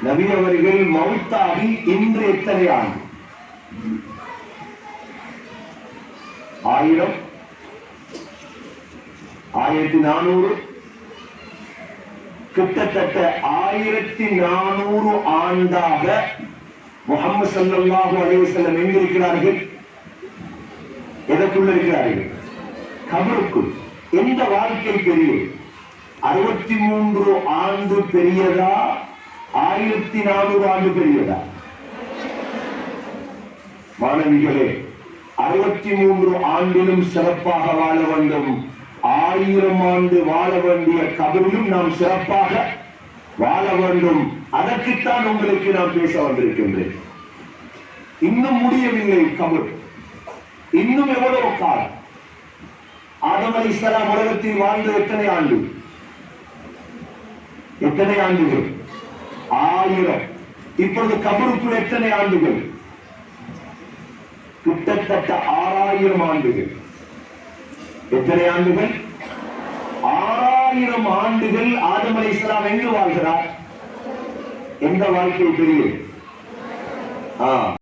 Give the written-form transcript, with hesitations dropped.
நபி அவர்கள் மௌத்தாகி இன்று எத்தனை ஆண்டு? 1000, 1400, கிட்டத்தட்ட 1400 ஆண்டாக முஹம்மது ஸல்லல்லாஹு அலைஹி வஸல்லம் எங்க இருக்கிறார்கள்? எதற்குள்ள இருக்கிறார்கள்? கபருக்குள். எந்த வாழ்க்கை பெரியது? 63 ஆண்டு பெரியதா, 1400 ஆண்டு பெரியதா? மாணவிகளே, 63 ஆண்டிலும் சிறப்பாக வாழ வேண்டும். 1000 ஆண்டு வாழ வேண்டிய கபரிலும் நாம் சிறப்பாக வாழ வேண்டும். அதற்குத்தான் உங்களுக்கு நான் பேச வந்திருக்கின்றேன். இன்னும் முடியவில்லை கபர். இன்னும் எவ்வளவு காலம்? ஆதம் அலைஹிஸ்ஸலாம் உலகத்தில் வாழ்ந்த எத்தனை ஆண்டு? எத்தனை ஆண்டுகள்? 1000. இப்பொழுது கபருக்குள் எத்தனை ஆண்டுகள்? கிட்டத்தட்ட 6000 ஆண்டுகள். எத்தனை ஆண்டுகள்? 6000 ஆண்டுகள் ஆதம் அலைஹிஸ்ஸலாம் எங்கு வாழ்கிறார்? எந்த வாழ்க்கை பெரியது?